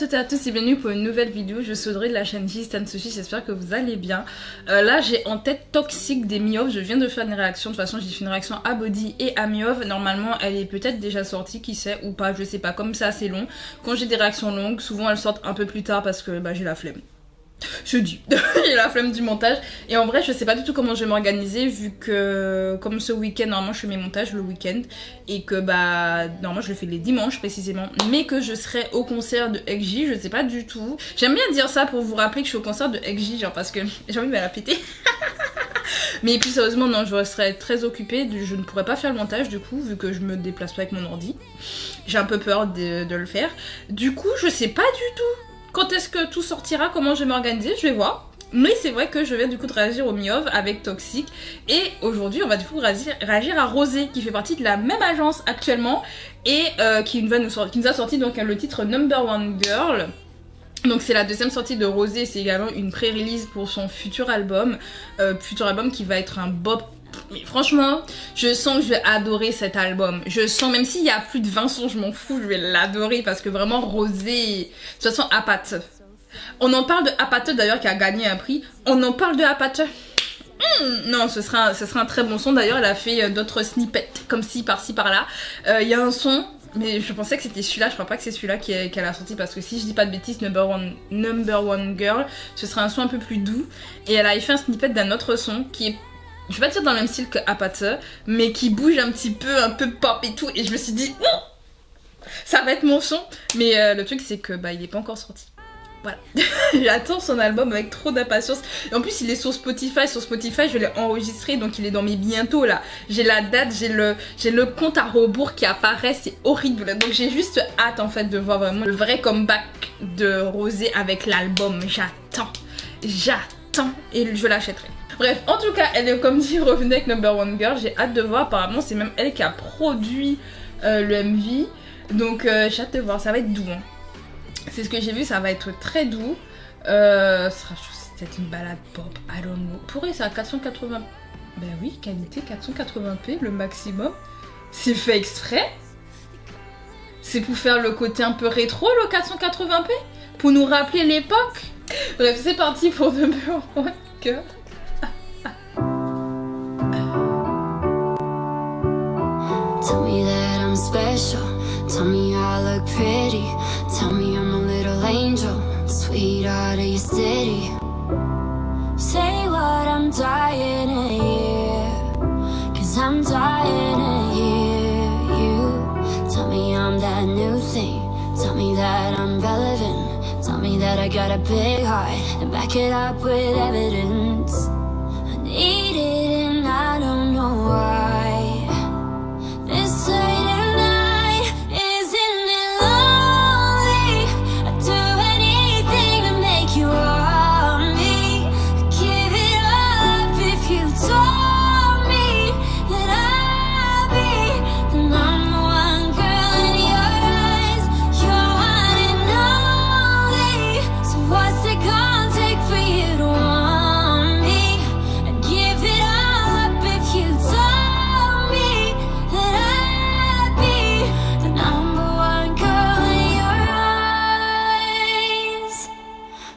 toutes et à tous et bienvenue pour une nouvelle vidéo. Je suis Audrey de la chaîne Gistan Sushi, j'espère que vous allez bien. Là j'ai en tête Toxic des Miov, je viens de faire une réaction, de toute façon j'ai fait une réaction à Body et à Miov. Normalement elle est peut-être déjà sortie, qui sait, ou pas, je sais pas, comme c'est assez long. Quand j'ai des réactions longues, souvent elles sortent un peu plus tard parce que j'ai la flemme. Je dis, j'ai la flemme du montage et en vrai je sais pas du tout comment je vais m'organiser vu que comme ce week-end normalement je fais mes montages le week-end et que normalement je le fais les dimanches précisément, mais que je serai au concert de XJ, je sais pas du tout. J'aime bien dire ça pour vous rappeler que je suis au concert de XJ, genre parce que j'ai envie de me la péter. Mais plus sérieusement non, je serai très occupée, je ne pourrai pas faire le montage du coup vu que je me déplace pas avec mon ordi. J'ai un peu peur de le faire, du coup je sais pas du tout quand est-ce que tout sortira, comment je vais m'organiser, je vais voir. Mais c'est vrai que je viens du coup de réagir au Miov avec Toxic. Et aujourd'hui on va du coup réagir à Rosé qui fait partie de la même agence actuellement. Et qui nous a sorti donc le titre Number One Girl. Donc c'est la deuxième sortie de Rosé, c'est également une pré-release pour son futur album. Qui va être un bop. Mais franchement, je sens que je vais adorer cet album. Je sens, même s'il y a plus de 20 sons, je m'en fous, je vais l'adorer parce que vraiment Rosé, de toute façon Apate. On en parle de Apate d'ailleurs qui a gagné un prix. On en parle de Apate. Non, ce sera un très bon son. D'ailleurs, elle a fait d'autres snippets comme ci, par-ci, par-là. Il y a un son, mais je pensais que c'était celui-là. Je crois pas que c'est celui-là qu'elle a sorti parce que si je dis pas de bêtises, Number One Girl, ce sera un son un peu plus doux. Et elle a fait un snippet d'un autre son qui est, je vais pas dire dans le même style que Apate, mais qui bouge un petit peu, un peu pop et tout. Et je me suis dit, ça va être mon son. Mais le truc, c'est que il est pas encore sorti. Voilà. J'attends son album avec trop d'impatience. Et en plus, il est sur Spotify. Sur Spotify, je l'ai enregistré, donc il est dans mes bientôt là. J'ai la date, j'ai le compte à rebours qui apparaît. C'est horrible. Donc j'ai juste hâte en fait de voir vraiment le vrai comeback de Rosé avec l'album. J'attends et je l'achèterai. Bref, en tout cas, elle est comme dit revenue avec Number One Girl. J'ai hâte de voir. Apparemment, c'est même elle qui a produit le MV. Donc, j'ai hâte de voir. Ça va être doux. Hein. C'est ce que j'ai vu. Ça va être très doux. Ce sera peut-être une balade pop. I don't know. Pourrait, c'est à 480. Ben oui, qualité 480p, le maximum. C'est fait exprès. C'est pour faire le côté un peu rétro, le 480p. Pour nous rappeler l'époque. Bref, c'est parti pour Number One Girl. Tell me that I'm special, tell me I look pretty, tell me I'm a little angel, sweetheart of your city. Say what I'm dying to hear, cause I'm dying to hear you. Tell me I'm that new thing, tell me that I'm relevant, tell me that I got a big heart, and back it up with evidence. I need it and I don't know why. This certain night, isn't it lonely? I'd do anything to make you want me. I'd give it up if you told me that I'd be the number one girl in your eyes. You're one and only. So what's it gonna take for you to want me? I'd give it up if you told me that I'd be the number one girl in your eyes.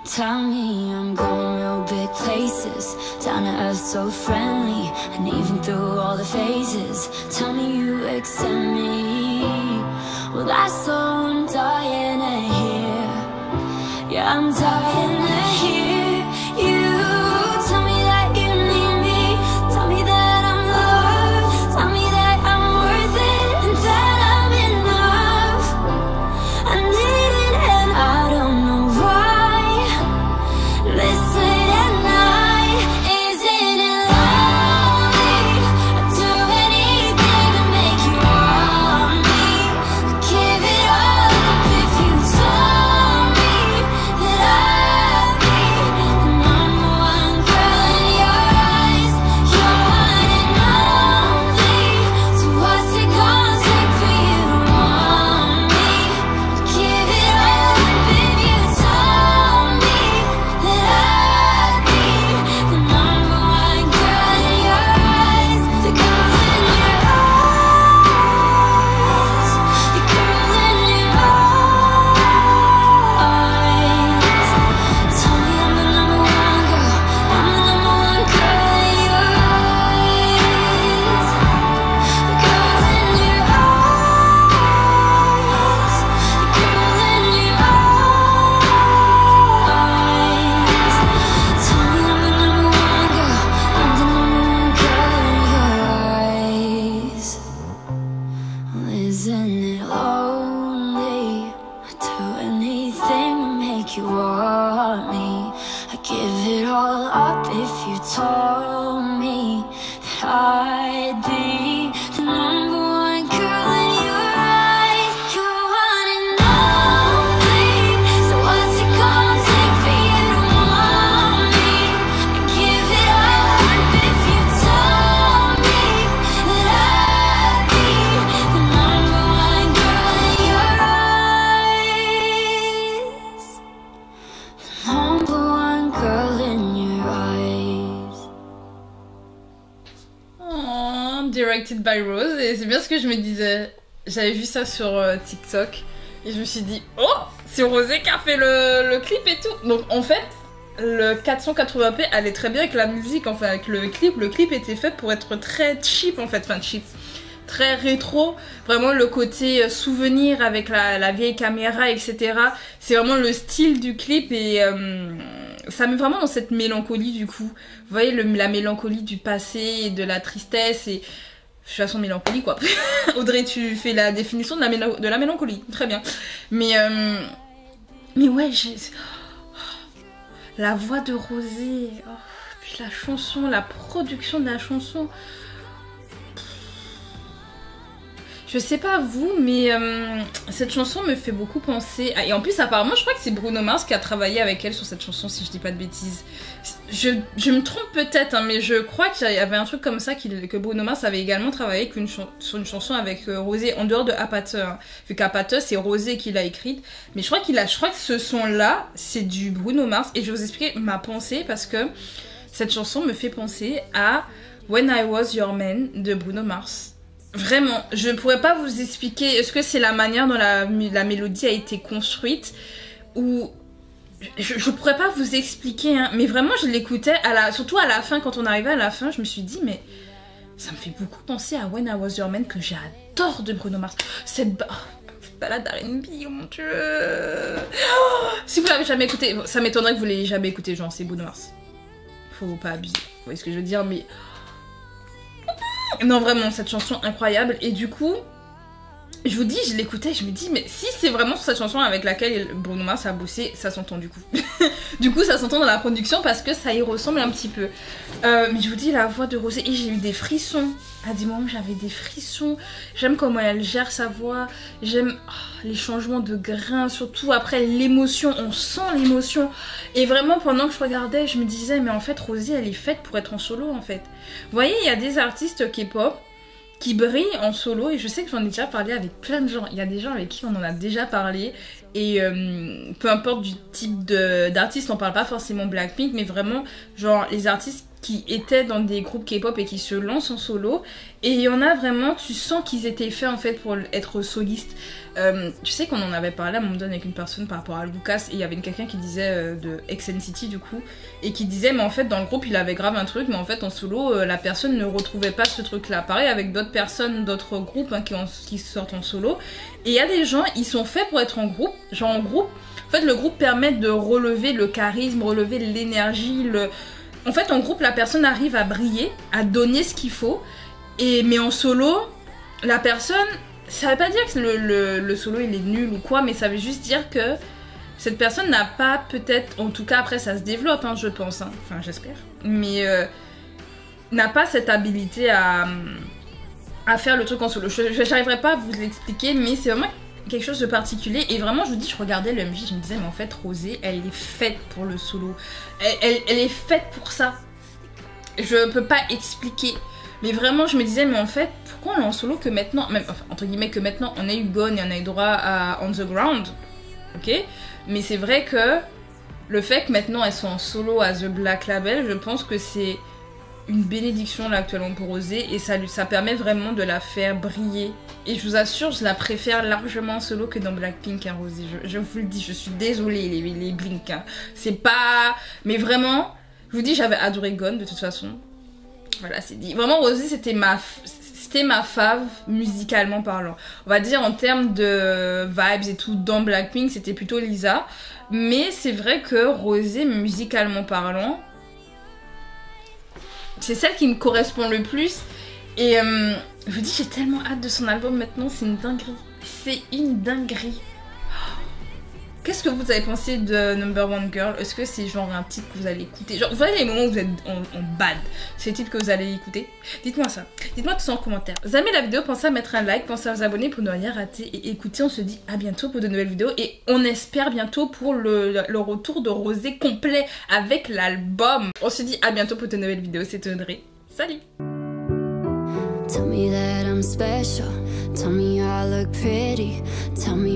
Tell me I'm going real big places, down to earth so friendly, and even through all the phases, tell me you accept me. Well, that's all I'm dying to hear. Yeah, I'm dying to hear you. Tell me that you need me, tell me that I'm loved, tell me that I'm worth it and that I'm enough. I need it and I don't know why. Listen at night, isn't it lonely? I'd do anything to make you want me. I'd give it up if you told me that give it all up if you told me that I'd be the number one girl in your eyes. You're one and only, so what's it gonna take for you to want me? I'd give it all up if you told me that I'd be the number one girl in your eyes. The number one girl in your eyes. Oh, directed by Rose, et c'est bien ce que je me disais. J'avais vu ça sur TikTok et je me suis dit, oh, c'est Rosé qui a fait le clip et tout. Donc en fait, le 480p allait très bien avec la musique, enfin avec le clip. Le clip était fait pour être très cheap en fait, enfin cheap, très rétro. Vraiment le côté souvenir avec la vieille caméra, etc. C'est vraiment le style du clip et ça met vraiment dans cette mélancolie du coup. Vous voyez la mélancolie du passé et de la tristesse et... Je suis à son mélancolie quoi. Audrey, tu fais la définition de la mélancolie. Très bien. Mais ouais, la voix de Rosé. Oh, puis la chanson, la production de la chanson. Je sais pas vous, mais cette chanson me fait beaucoup penser... Et en plus, apparemment, je crois que c'est Bruno Mars qui a travaillé avec elle sur cette chanson, si je dis pas de bêtises. Je me trompe peut-être, hein, mais je crois qu'il y avait un truc comme ça que Bruno Mars avait également travaillé sur une chanson avec Rosé, en dehors de Apateux. Hein. Vu qu'Apateux, c'est Rosé qui l'a écrite. Mais je crois que ce son-là, c'est du Bruno Mars. Et je vais vous expliquer ma pensée, parce que cette chanson me fait penser à When I Was Your Man de Bruno Mars. Vraiment, je ne pourrais pas vous expliquer, est-ce que c'est la manière dont la mélodie a été construite ou... Je pourrais pas vous expliquer, hein, mais vraiment je l'écoutais, surtout à la fin, quand on arrivait à la fin, je me suis dit, mais ça me fait beaucoup penser à When I Was Your Man, que j'adore de Bruno Mars. Cette balade R&B, oh mon dieu. Oh, si vous l'avez jamais écouté, ça m'étonnerait que vous l'ayez jamais écouté, genre c'est Bruno Mars. Faut pas abuser, vous voyez ce que je veux dire, mais... Non vraiment, cette chanson incroyable. Et du coup, je vous dis, je l'écoutais, je me dis, mais si c'est vraiment cette chanson avec laquelle Bruno Mars a bossé, ça s'entend du coup. Du coup, ça s'entend dans la production parce que ça y ressemble un petit peu. Mais je vous dis, la voix de Rosé, et j'ai eu des frissons. À des moments, j'avais des frissons. J'aime comment elle gère sa voix. J'aime les changements de grains, surtout après l'émotion. On sent l'émotion. Et vraiment, pendant que je regardais, je me disais, mais en fait, Rosé, elle est faite pour être en solo, en fait. Vous voyez, il y a des artistes K-pop qui brillent en solo, et je sais que j'en ai déjà parlé avec plein de gens. Il y a des gens avec qui on en a déjà parlé, et peu importe du type d'artiste, on parle pas forcément Blackpink, mais vraiment, genre, les artistes qui étaient dans des groupes K-pop et qui se lancent en solo, et il y en a vraiment, tu sens qu'ils étaient faits en fait pour être solistes. Tu sais qu'on en avait parlé à un moment donné avec une personne par rapport à Lucas, et il y avait quelqu'un qui disait de XNCT du coup, et qui disait mais en fait dans le groupe il avait grave un truc, mais en fait en solo la personne ne retrouvait pas ce truc là. Pareil avec d'autres personnes, d'autres groupes hein, qui sortent en solo, et il y a des gens, ils sont faits pour être en groupe, genre en groupe, en fait le groupe permet de relever le charisme, relever l'énergie, en fait en groupe la personne arrive à briller, à donner ce qu'il faut, mais en solo, la personne, ça veut pas dire que le solo il est nul ou quoi, mais ça veut juste dire que cette personne n'a pas peut-être, en tout cas après ça se développe hein, je pense, hein. Enfin j'espère, mais n'a pas cette habilité à faire le truc en solo. J'arriverai pas à vous l'expliquer, mais c'est vraiment quelque chose de particulier, et vraiment je vous dis, je regardais le MV, je me disais mais en fait Rosé elle est faite pour le solo, elle est faite pour ça, je peux pas expliquer, mais vraiment je me disais mais en fait pourquoi on est en solo que maintenant, même enfin, entre guillemets que maintenant on a eu Gone et on a eu droit à On The Ground, ok, mais c'est vrai que le fait que maintenant elles sont en solo à The Black Label, je pense que c'est une bénédiction là actuellement pour Rosé, et ça permet vraiment de la faire briller, et je vous assure je la préfère largement en solo que dans Blackpink hein, Rosé, je vous le dis, je suis désolée les Blink hein. C'est pas, mais vraiment je vous dis j'avais adoré Gone de toute façon, voilà c'est dit, vraiment Rosé c'était ma fave musicalement parlant, on va dire en termes de vibes et tout. Dans Blackpink c'était plutôt Lisa, mais c'est vrai que Rosé musicalement parlant c'est celle qui me correspond le plus, et je vous dis j'ai tellement hâte de son album maintenant, c'est une dinguerie, c'est une dinguerie. Qu'est-ce que vous avez pensé de Number One Girl? Est-ce que c'est genre un titre que vous allez écouter? Genre, vous voyez les moments où vous êtes en bad, c'est le titre que vous allez écouter? Dites-moi ça. Dites-moi tout ça en commentaire. Vous aimez la vidéo, pensez à mettre un like, pensez à vous abonner pour ne rien rater. Et écoutez, on se dit à bientôt pour de nouvelles vidéos. Et on espère bientôt pour le retour de Rosé complet avec l'album. On se dit à bientôt pour de nouvelles vidéos. C'était Audrey. Salut! Tell me that I'm special. Tell me I look pretty. Tell me